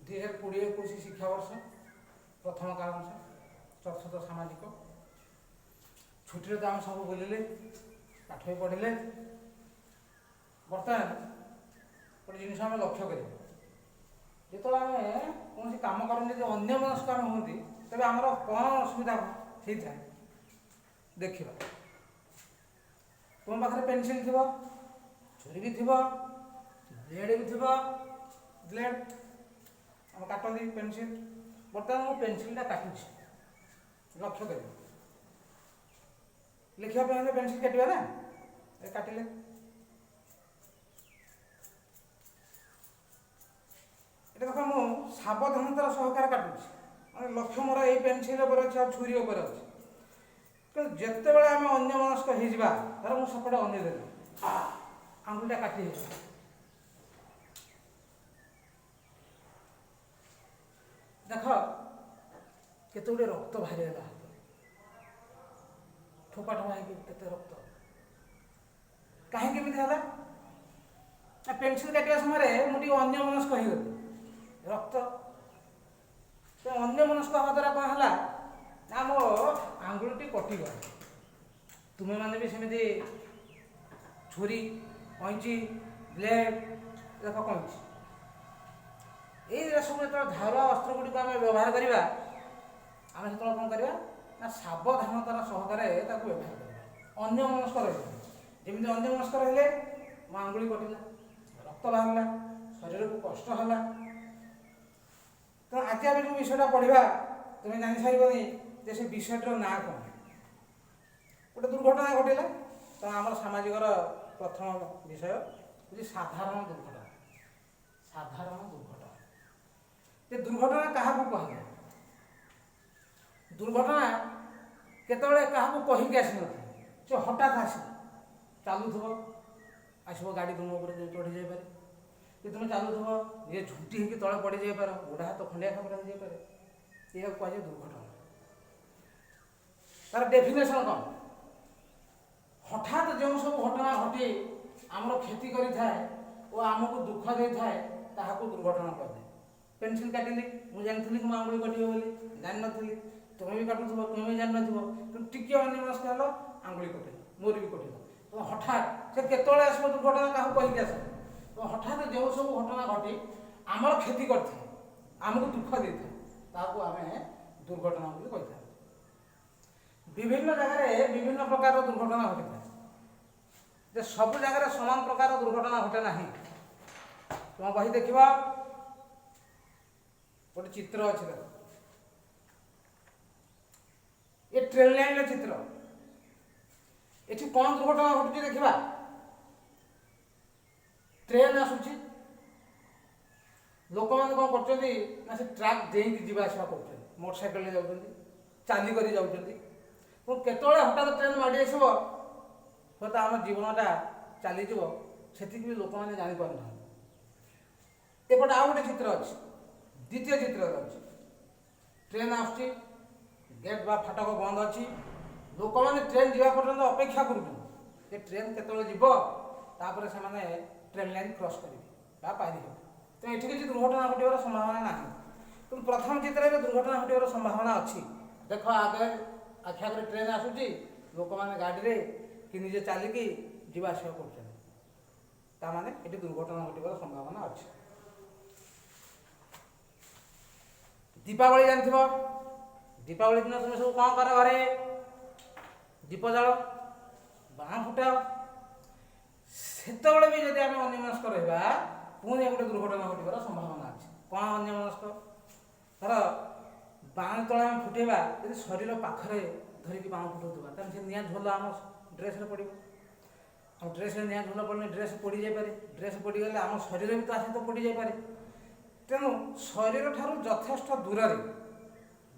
2020-21 ଶିକ୍ଷାବର୍ଷ ପ୍ରଥମ କାଳାଂଶ ଚତୁର୍ଥ ସାମାଜିକ ଛୁଟିରେ ତ ଆମେ ସବୁ ବୁଲିଲେ, ପାଠ ବି ପଢ଼ିଲେ। ବର୍ତ୍ତମାନ ଗୋଟେ ଜିନିଷ ଆମେ ଲକ୍ଷ୍ୟ କରିବା, ଯେତେବେଳେ ଆମେ କୌଣସି କାମ କରନ୍ତି ଯଦି ଅନ୍ୟମନସ୍କ ଆମେ ହୁଅନ୍ତି, ତେବେ ଆମର କ'ଣ ଅସୁବିଧା ହେଇଥାଏ ଦେଖିବା। ତୁମ ପାଖରେ ପେନସିଲ୍ ଥିବ, ଛୁରୀ ବି ଥିବ, ବ୍ଲେଡ଼ ବି ଥିବ। ବ୍ଲେଡ଼ ଆମେ କାଟନ୍ତି ପେନସିଲ୍। ବର୍ତ୍ତମାନ ମୁଁ ପେନସିଲ୍ଟା କାଟୁଛି, ଲକ୍ଷ୍ୟ କରିବ। ଲେଖିବା ପାଇଁ ହେଲେ ପେନସିଲ୍ କାଟିବା ନା, କାଟିଲେ এটা ଦେଖ ମୁଁ ସାବଧାନତାର ସହକାରେ କାଟୁଛି, ମାନେ ଲକ୍ଷ୍ୟ ମୋର ଏଇ ପେନସିଲ୍ ଉପରେ ଅଛି ଆଉ ଛୁରୀ ଉପରେ ଅଛି। କିନ୍ତୁ ଯେତେବେଳେ ଆମେ ଅନ୍ୟମନସ୍କ ହେଇଯିବା, ଧର ମୁଁ ସେପଟେ ଅନେଇ ଦେଲି, ଆଙ୍ଗୁଳିଟା କାଟି ହେଇଯିବ। ଦେଖ କେତେ ଗୁଡ଼ିଏ ରକ୍ତ ବାହାରିଗଲା, ଠୋପା ଠୋପା ହେଇକି କେତେ ରକ୍ତ। କାହିଁକି ଏମିତି ହେଲା? ପେନସିଲ୍ କାଟିବା ସମୟରେ ମୁଁ ଟିକେ ଅନ୍ୟମନସ୍କ ହେଇଗଲି, ରକ୍ତ। ଅନ୍ୟମନସ୍କ ହେବା ଦ୍ୱାରା କ'ଣ ହେଲା ନା ମୋ ଆଙ୍ଗୁଳିଟି କଟିଗଲା। ତୁମେମାନେ ବି ସେମିତି ଛୁରୀ, କଇଁଚି, ବ୍ଲେଡ଼, ଦେଖ କଇଁଚି, ଏଇଗୁଡ଼ା ସବୁ ଯେତେବେଳେ ଧାରୁଆ ଅସ୍ତ୍ର ଗୁଡ଼ିକୁ ଆମେ ବ୍ୟବହାର କରିବା, ଆମେ ସେତେବେଳେ କ'ଣ କରିବା ନା ସାବଧାନତାର ସହକାରେ ତାକୁ ବ୍ୟବହାର କରିବା। ଅନ୍ୟମନସ୍କ ରହିବା। ଯେମିତି ଅନ୍ୟମନସ୍କ ରହିଲେ ମୋ ଆଙ୍ଗୁଳି କଟିଲା, ରକ୍ତ ବାହାରିଲା, ଶରୀରକୁ କଷ୍ଟ ହେଲା। ତେଣୁ ଆଜି ଆମେ ଯେଉଁ ବିଷୟଟା ପଢ଼ିବା, ତୁମେ ଜାଣିସାରିବନି ଯେ ସେ ବିଷୟଟିର ନାଁ କ'ଣ। ଗୋଟେ ଦୁର୍ଘଟଣା ଘଟିଲା, ତ ଆମର ସାମାଜିକର ପ୍ରଥମ ବିଷୟ ହେଉଛି ସାଧାରଣ ଦୁର୍ଘଟଣା। ସାଧାରଣ ଦୁର୍ଘଟଣା। ଯେ ଦୁର୍ଘଟଣା କାହାକୁ କୁହାଯାଏ? ଦୁର୍ଘଟଣା କେତେବେଳେ କାହାକୁ କହିକି ଆସିନଥାଏ, ସେ ହଠାତ୍ ଆସିବ। ଚାଲୁଥିବ, ଆସିବ ଗାଡ଼ି ତୁମ ଉପରେ ଚଢ଼ି ଯାଇପାରେ, କି ତୁମେ ଚାଲୁଥିବ ଇଏ ଝୁଣ୍ଟି ହେଇକି ତଳେ ପଡ଼ିଯାଇପାର, ଗୋଡ଼ ହାତ ଖଣ୍ଡିଆ ଖାବରା ହେଇଯାଇପାରେ। ଏହାକୁ କୁହାଯାଏ ଦୁର୍ଘଟଣା। ତାର ଡେଫିନେସନ୍ କ'ଣ? ହଠାତ୍ ଯେଉଁ ସବୁ ଘଟଣା ଘଟି ଆମର କ୍ଷତି କରିଥାଏ ଓ ଆମକୁ ଦୁଃଖ ଦେଇଥାଏ, ତାହାକୁ ଦୁର୍ଘଟଣା କୁହାଯାଏ। ପେନସିଲ୍ କାଟିଲି, ମୁଁ ଜାଣିଥିଲି କି ମୋ ଆଙ୍ଗୁଳି କଟିବ ବୋଲି, ଜାଣିନଥିଲି। ତୁମେ ବି କାଟୁଥିବ, ତୁମେ ବି ଜାଣିନଥିବ, କିନ୍ତୁ ଟିକିଏ ଅନ୍ୟମନସ୍କ ହେଲ, ଆଙ୍ଗୁଳି କଟିଲା, ମୋର ବି କଟିଲା। ତ ହଠାତ୍ ସେ କେତେବେଳେ ଆସିବ ଦୁର୍ଘଟଣା, କାହାକୁ କହିକି ଆସିବ? ତ ହଠାତ୍ ଯେଉଁ ସବୁ ଘଟଣା ଘଟି ଆମର କ୍ଷତି କରିଥାଏ, ଆମକୁ ଦୁଃଖ ଦେଇଥାଏ, ତାହାକୁ ଆମେ ଦୁର୍ଘଟଣା ବୋଲି କହିଥାଉ। ବିଭିନ୍ନ ଜାଗାରେ ବିଭିନ୍ନ ପ୍ରକାରର ଦୁର୍ଘଟଣା ଘଟିଥାଏ। ଯେ ସବୁ ଜାଗାରେ ସମାନ ପ୍ରକାର ଦୁର୍ଘଟଣା ଘଟେ ନାହିଁ। ତୁମ ବହି ଦେଖିବ, ଗୋଟେ ଚିତ୍ର ଅଛି, ଦେଖ, ଏ ଟ୍ରେନ୍ ଲାଇନ୍ର ଚିତ୍ର। ଏଠି କ'ଣ ଦୁର୍ଘଟଣା ଘଟୁଛି ଦେଖିବା। ଟ୍ରେନ୍ ଆସୁଛି, ଲୋକମାନେ କ'ଣ କରୁଛନ୍ତି ନା ସେ ଟ୍ରାକ୍ ଦେଇକି ଯିବା ଆସିବା କରୁଛନ୍ତି, ମୋଟରସାଇକେଲରେ ଯାଉଛନ୍ତି, ଚାଲିକରି ଯାଉଛନ୍ତି। ତେଣୁ କେତେବେଳେ ହଠାତ୍ ଟ୍ରେନ୍ ମାଡ଼ି ଆସିବ, ହୁଏତ ଆମ ଜୀବନଟା ଚାଲିଯିବ, ସେତିକି ବି ଲୋକମାନେ ଜାଣିପାରୁନାହାନ୍ତି। ଏପଟେ ଆଉ ଗୋଟେ ଚିତ୍ର ଅଛି, ଦ୍ୱିତୀୟ ଚିତ୍ରରେ ଅଛି। ଟ୍ରେନ୍ ଆସୁଛି, ଗେଟ୍ ବା ଫାଟକ ବନ୍ଦ ଅଛି, ଲୋକମାନେ ଟ୍ରେନ୍ ଯିବା ପର୍ଯ୍ୟନ୍ତ ଅପେକ୍ଷା କରୁଛନ୍ତି ଯେ ଟ୍ରେନ୍ କେତେବେଳେ ଯିବ, ତାପରେ ସେମାନେ ଟ୍ରେନ୍ ଲାଇନ୍ କ୍ରସ୍ କରିବେ ବା ପାରି ହେବେ। ତ ଏଠି କିଛି ଦୁର୍ଘଟଣା ଘଟିବାର ସମ୍ଭାବନା ନାହିଁ। କିନ୍ତୁ ପ୍ରଥମ ଚିତ୍ରରେ ଦୁର୍ଘଟଣା ଘଟିବାର ସମ୍ଭାବନା ଅଛି। ଦେଖ, ଆଗରେ ଆଖି ଆଗରେ ଟ୍ରେନ୍ ଆସୁଛି, ଲୋକମାନେ ଗାଡ଼ିରେ କି ନିଜେ ଚାଲିକି ଯିବା ଆସିବା କରୁଛନ୍ତି, ତାମାନେ ଏଠି ଦୁର୍ଘଟଣା ଘଟିବାର ସମ୍ଭାବନା ଅଛି। ଦୀପାବଳି ଜାଣିଥିବ, ଦୀପାବଳି ଦିନ ତୁମେ ସବୁ କ'ଣ କର? ଘରେ ଦୀପ ଜାଳ, ବାଣ ଫୁଟାଅ। ସେତେବେଳେ ବି ଯଦି ଆମେ ଅନ୍ୟମନସ୍କ ରହିବା, ପୁଣି ଗୋଟେ ଦୁର୍ଘଟଣା ଘଟିବାର ସମ୍ଭାବନା ଅଛି। କ'ଣ ଅନ୍ୟମନସ୍କ? ଧର ବାଣ ଯେତେବେଳେ ଆମେ ଫୁଟେଇବା, ଯଦି ଶରୀର ପାଖରେ ଧରିକି ବାଣ ଫୁଟାଉଥିବା, ତାହେଲେ ସେ ନିଆଁ ଝୋଲ ଆମ ଡ୍ରେସ୍ରେ ପଡ଼ିବ। ଆଉ ଡ୍ରେସ୍ରେ ନିଆଁ ଝୋଲ ପଡ଼ିଲେ ଡ୍ରେସ୍ ପୋଡ଼ିଯାଇପାରେ, ଡ୍ରେସ୍ ପୋଡ଼ିଗଲେ ଆମ ଶରୀର ବି ତା ସହିତ ପୋଡ଼ିଯାଇପାରେ। ତେଣୁ ଶରୀର ଠାରୁ ଯଥେଷ୍ଟ ଦୂରରେ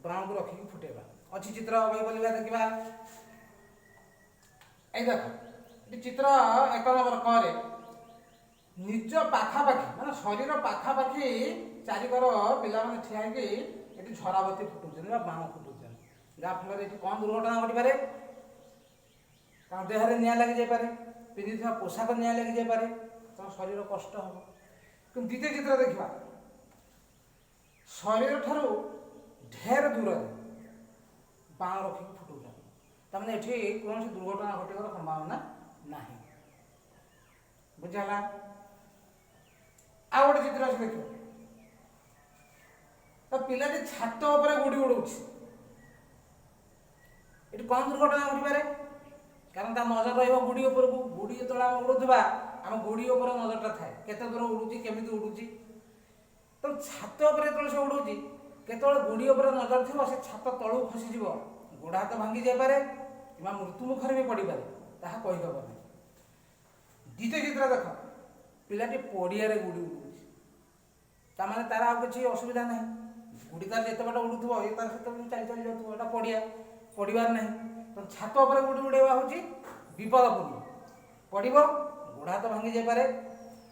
ବାଣକୁ ରଖିକି ଫୁଟେଇବା। ଅଛି ଚିତ୍ର, ବହି ବୋଲିବା, ଦେଖିବା। ଏଇ ଦେଖ, ଏଠି ଚିତ୍ର 1 ନମ୍ବର କରେ ନିଜ ପାଖାପାଖି, ମାନେ ଶରୀର ପାଖାପାଖି ଚାରିକର ପିଲାମାନେ ଠିଆ ହେଇକି ଏଠି ଝରାବତୀ ଫୁଟୁଛନ୍ତି ବା ବାଣ ଫୁଟୁଛନ୍ତି। ଯାହାଫଳରେ ଏଠି କ'ଣ ଦୁର୍ଘଟଣା ଘଟିପାରେ? ତାଙ୍କ ଦେହରେ ନିଆଁ ଲାଗିଯାଇପାରେ, ପିନ୍ଧିଥିବା ପୋଷାକ ନିଆଁ ଲାଗିଯାଇପାରେ, ତାଙ୍କ ଶରୀର କଷ୍ଟ ହେବ। କିନ୍ତୁ ଦ୍ୱିତୀୟ ଚିତ୍ର ଦେଖିବା, ଶରୀର ଠାରୁ ଢେର ଦୂରରେ ବାଣ ରଖିକି ଫୁଟାଉଛନ୍ତି। ତାମାନେ ଏଠି କୌଣସି ଦୁର୍ଘଟଣା ଘଟିବାର ସମ୍ଭାବନା ନାହିଁ। ବୁଝିହେଲା? ଆଉ ଗୋଟେ ଚିତ୍ର ଅଛି ଦେଖିବ। ତ ପିଲାଟି ଛାତ ଉପରେ ଗୁଡ଼ି ଉଡ଼ଉଛି। ଏଠି କ'ଣ ଦୁର୍ଘଟଣା ଘଟିପାରେ? କାରଣ ତା ନଜର ରହିବ ଗୁଡ଼ି ଉପରକୁ। ଗୁଡ଼ି ଯେତେବେଳେ ଆମେ ଉଡ଼ୁଥିବା ଆମ ଗୁଡ଼ି ଉପରେ ନଜରଟା ଥାଏ, କେତେ ଦୂର ଉଡ଼ୁଛି, କେମିତି ଉଡ଼ୁଛି। ତ ଛାତ ଉପରେ ଯେତେବେଳେ ସେ ଉଡ଼ୁଛି, କେତେବେଳେ ଗୁଡ଼ି ଉପରେ ନଜର ଥିବ, ସେ ଛାତ ତଳକୁ ଖସିଯିବ, ଗୋଡ଼ ହାତ ଭାଙ୍ଗି ଯାଇପାରେ କିମ୍ବା ମୃତ୍ୟୁ ମୁଖରେ ବି ପଡ଼ିପାରେ, ତାହା କହିହେବ ନାହିଁ। ଦ୍ୱିତୀୟ ଚିତ୍ର ଦେଖ, ପିଲାଟି ପଡ଼ିଆରେ ଗୁଡ଼ି ଉଡ଼ୁଛି। ତାମାନେ ତାର ଆଉ କିଛି ଅସୁବିଧା ନାହିଁ। ଗୁଡ଼ି ତାର ଯେତେ ବାଟ ଉଡ଼ୁଥିବ, ଏ ତାର ସେତେବେଳେ ଚାଲି ଚାଲି ଯାଉଥିବ, ଏଇଟା ପଡ଼ିଆ, ପଡ଼ିବାର ନାହିଁ। ତ ଛାତ ଉପରେ ଗୁଡ଼ି ଉଡ଼େଇବା ହେଉଛି ବିପଦପୂର୍ଣ୍ଣ। ପଡ଼ିବ, ଗୋଡ଼ ହାତ ଭାଙ୍ଗି ଯାଇପାରେ,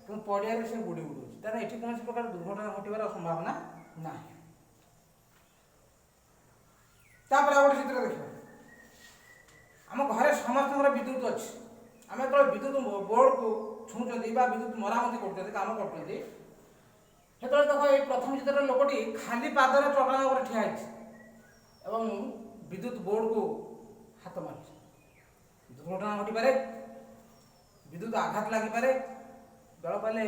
କିନ୍ତୁ ପଡ଼ିଆରେ ସେ ଗୁଡ଼ି ଉଡ଼ୁଛି, ତାହେଲେ ଏଠି କୌଣସି ପ୍ରକାର ଦୁର୍ଘଟଣା ଘଟିବାର ସମ୍ଭାବନା ନାହିଁ। ତାପରେ ଆଉ ଗୋଟେ ଚିତ୍ର ଦେଖିବା। ଆମ ଘରେ ସମସ୍ତଙ୍କର ବିଦ୍ୟୁତ ଅଛି। ଆମେ ଯେତେବେଳେ ବିଦ୍ୟୁତ ବୋର୍ଡକୁ ଛୁଉଁଛନ୍ତି ବା ବିଦ୍ୟୁତ ମରାମତି କରୁଛନ୍ତି, କାମ କରୁଛନ୍ତି, ସେତେବେଳେ ଦେଖ ଏଇ ପ୍ରଥମ ଚିତ୍ରରେ ଲୋକଟି ଖାଲି ପାଦରେ ଚଟାଣ ଉପରେ ଠିଆ ହେଇଛି ଏବଂ ବିଦ୍ୟୁତ ବୋର୍ଡକୁ ହାତ ମାରିଛି। ଦୁର୍ଘଟଣା ଘଟିପାରେ, ବିଦ୍ୟୁତ ଆଘାତ ଲାଗିପାରେ, ବେଳ ପାଇଲେ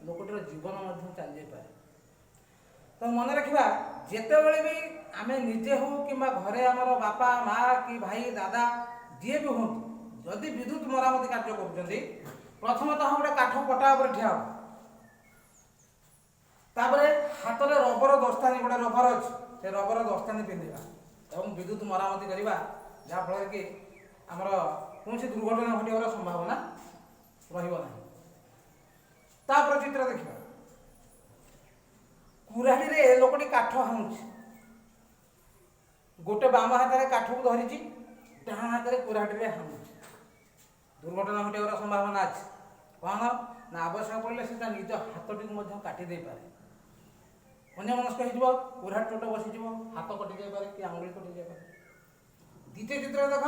ଲୋକଟିର ଜୀବନ ମଧ୍ୟ ଚାଲିଯାଇପାରେ। ତ ମନେ ରଖିବା, ଯେତେବେଳେ ବି ଆମେ ନିଜେ ହଉ କିମ୍ବା ଘରେ ଆମର ବାପା ମା କି ଭାଇ ଦାଦା ଯିଏ ବି ହୁଅନ୍ତୁ, ଯଦି ବିଦ୍ୟୁତ ମରାମତି କାର୍ଯ୍ୟ କରୁଛନ୍ତି, ପ୍ରଥମତଃ ଗୋଟେ କାଠ ପଟା ଉପରେ ଠିଆ ହେବ। ତାପରେ ହାତରେ ରବର ଦସ୍ତାନି, ଗୋଟେ ରବର ଅଛି, ସେ ରବର ଦସ୍ତାନି ପିନ୍ଧିବା ଏବଂ ବିଦ୍ୟୁତ ମରାମତି କରିବା, ଯାହାଫଳରେ କି ଆମର କୌଣସି ଦୁର୍ଘଟଣା ଘଟିବାର ସମ୍ଭାବନା ରହିବ ନାହିଁ। ତାପରେ ଚିତ୍ର ଦେଖିବା। କୁରାଢ଼ୀରେ ଲୋକଟି କାଠ ହାଣୁଛି। ଗୋଟେ ବାମ ହାତରେ କାଠକୁ ଧରିଛି, ଡାହାଣ ହାତରେ କୁରାଢ଼ୀରେ ହାଣୁଛି। ଦୁର୍ଘଟଣା ଘଟିବାର ସମ୍ଭାବନା ଅଛି। କ'ଣ ନା, ଆବଶ୍ୟକ ପଡ଼ିଲେ ସେ ତା ନିଜ ହାତଟିକୁ ମଧ୍ୟ କାଟି ଦେଇପାରେ। ଅନ୍ୟମନସ୍କ ହେଇଯିବ, କୁରାଢ଼ୀ ଚୋଟ ବସିଯିବ, ହାତ କଟି ଯାଇପାରେ କି ଆଙ୍ଗୁଳି କଟି ଯାଇପାରେ। ଦ୍ୱିତୀୟ ଚିତ୍ର ଦେଖ,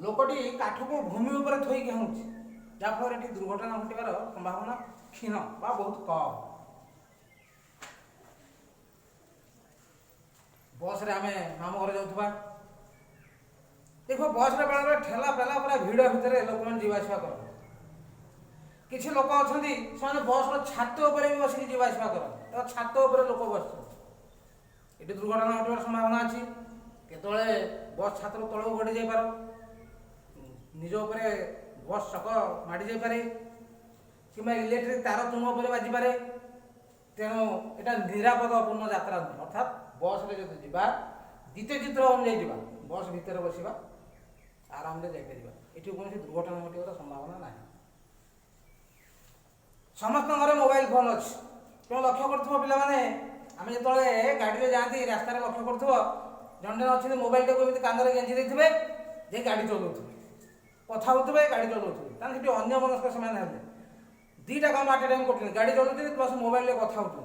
ଲୋକଟି କାଠକୁ ଭୂମି ଉପରେ ଥୋଇକି ହାଣୁଛି, ଯାହାଫଳରେ ଏଠି ଦୁର୍ଘଟଣା ଘଟିବାର ସମ୍ଭାବନା କ୍ଷୀଣ ବା ବହୁତ କମ୍। ବସ୍ରେ ଆମେ ମାମୁଁ ଘରେ ଯାଉଥିବା, ଦେଖ ବସ୍ରେ ବେଳେବେଳେ ଠେଲା ପେଲା ପୁରା ଭିଡ଼ ଭିତରେ ଲୋକମାନେ ଯିବା ଆସିବା କରନ୍ତି। କିଛି ଲୋକ ଅଛନ୍ତି, ସେମାନେ ବସ୍ର ଛାତ ଉପରେ ବି ବସିକି ଯିବା ଆସିବା କରନ୍ତି। ତ ଛାତ ଉପରେ ଲୋକ ବସିଛନ୍ତି, ଏଠି ଦୁର୍ଘଟଣା ଘଟିବାର ସମ୍ଭାବନା ଅଛି। କେତେବେଳେ ବସ୍ ଛାତରୁ ତଳକୁ ଗଡ଼ି ଯାଇପାର, ନିଜ ଉପରେ ବସ୍ ଚକ ମାଡ଼ି ଯାଇପାରେ କିମ୍ବା ଇଲେକ୍ଟ୍ରିକ୍ ତାର ତୁମ ଉପରେ ବାଜିପାରେ। ତେଣୁ ଏଇଟା ନିରାପଦପୂର୍ଣ୍ଣ ଯାତ୍ରା ନୁହେଁ। ଅର୍ଥାତ୍ ବସ୍ରେ ଯଦି ଯିବା, ଦ୍ୱିତୀୟ ଚିତ୍ର ଅନୁଯାୟୀ ଯିବା, ବସ୍ ଭିତରେ ବସିବା, ଆରାମରେ ଯାଇପାରିବା। ଏଠି କୌଣସି ଦୁର୍ଘଟଣା ଘଟିବାର ସମ୍ଭାବନା ନାହିଁ। ସମସ୍ତଙ୍କ ଘରେ ମୋବାଇଲ ଫୋନ୍ ଅଛି। ତେଣୁ ଲକ୍ଷ୍ୟ କରୁଥିବ ପିଲାମାନେ, ଆମେ ଯେତେବେଳେ ଗାଡ଼ିରେ ଯାଆନ୍ତି, ରାସ୍ତାରେ ଲକ୍ଷ୍ୟ କରୁଥିବ, ଜଣେ ଜଣେ ଅଛନ୍ତି ମୋବାଇଲଟାକୁ ଏମିତି କାନ୍ଧରେ ଗେଞ୍ଜି ଦେଇଥିବେ, ଯେ ଗାଡ଼ି ଚଲାଉଥିବେ, କଥା ହେଉଥିବେ, ଗାଡ଼ି ଚଲାଉଥିବେ। ତାହେଲେ ସେଠି ଅନ୍ୟମନସ୍କ ସେମାନେ ହେଲେ ଦୁଇଟା କାମ ଆଟ୍ ଏ ଟାଇମ୍ କରୁଛନ୍ତି, ଗାଡ଼ି ଚଲାଉଛନ୍ତି ପ୍ଲସ୍ ମୋବାଇଲରେ କଥା ହେଉଛନ୍ତି।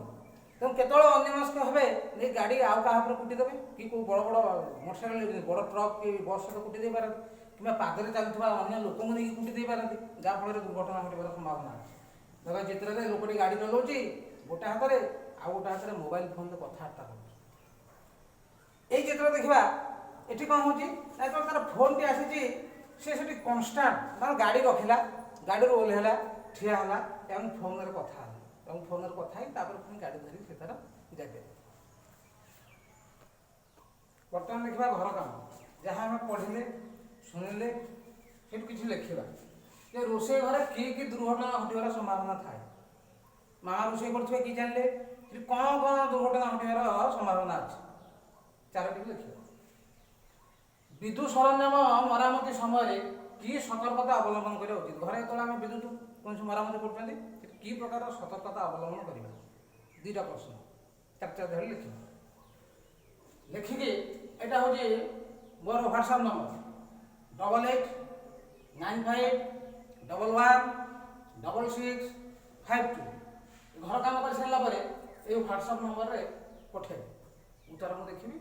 ତେଣୁ କେତେବେଳେ ଅନ୍ୟମନସ୍କ ହେବେ ଯେ ଗାଡ଼ି ଆଉ କାହା ଉପରେ କୁଟି ଦେବେ, କି କେଉଁ ବଡ଼ ବଡ଼ ମୋଟରସାଇକେଲ, ବଡ଼ ଟ୍ରକ୍ କି ବସ୍ ସହିତ କୁଟି ଦେଇପାରନ୍ତି, କିମ୍ବା ପାଦରେ ଚାଲୁଥିବା ଅନ୍ୟ ଲୋକଙ୍କୁ ନେଇକି କୁଟି ଦେଇପାରନ୍ତି, ଯାହାଫଳରେ ଦୁର୍ଘଟଣା ଘଟିବାର ସମ୍ଭାବନା ଅଛି। ଦେଖ ଚିତ୍ରରେ ଲୋକଟି ଗାଡ଼ି ଚଲାଉଛି ଗୋଟେ ହାତରେ, ଆଉ ଗୋଟେ ହାତରେ ମୋବାଇଲ ଫୋନରେ କଥାବାର୍ତ୍ତା କରୁଛି। ଏଇ ଚିତ୍ର ଦେଖିବା, ଏଠି କ'ଣ ହେଉଛି ନା, ଯେତେବେଳେ ତାର ଫୋନ୍ଟି ଆସିଛି, ସେ ସେଠି କନଷ୍ଟାଣ୍ଟ ମାନେ ଗାଡ଼ି ରଖିଲା, ଗାଡ଼ିରୁ ଓହ୍ଲାଇଲା, ଠିଆ ହେଲା ଏବଂ ଫୋନରେ କଥା ହେଲା ଏବଂ ଫୋନରେ କଥା ହେଇ ତାପରେ ପୁଣି ଗାଡ଼ି ଧରିକି ସେ ତାର ଯାଇପାରିବ। ବର୍ତ୍ତମାନ ଦେଖିବା ଘର କାମ, ଯାହା ଆମେ ପଢ଼ିଲେ ଶୁଣିଲେ ସେଠୁ କିଛି ଲେଖିବା ଯେ ରୋଷେଇ ଘରେ କି କି ଦୁର୍ଘଟଣା ଘଟିବାର ସମ୍ଭାବନା ଥାଏ। ମାମା ରୋଷେଇ କରୁଥିବେ, କି ଜାଣିଲେ ସେଠି କ'ଣ କ'ଣ ଦୁର୍ଘଟଣା ଘଟିବାର ସମ୍ଭାବନା ଅଛି, ଚାରୋଟି ଲେଖିବା। ବିଦ୍ୟୁତ ସରଞ୍ଜାମ ମରାମତି ସମୟରେ କି ସତର୍କତା ଅବଲମ୍ବନ କରିବା ଉଚିତ। ଘରେ ଯେତେବେଳେ ଆମେ ବିଦ୍ୟୁତ କୌଣସି ମରାମତି କରୁଛନ୍ତି, ସେଠି କି ପ୍ରକାର ସତର୍କତା ଅବଲମ୍ବନ କରିବା। ଦୁଇଟା ପ୍ରଶ୍ନ, ଚାରି ଧରି ଲେଖିବା। ଲେଖିକି ଏଇଟା ହେଉଛି ମୋର ହ୍ୱାଟ୍ସଆପ୍ ନମ୍ବର 8895116652। ଘର କାମ କରିସାରିଲା ପରେ ଏଇ ହ୍ୱାଟ୍ସଆପ୍ ନମ୍ବରରେ ପଠାଇବେ, ଉତ୍ତର ମୁଁ ଦେଖିବି।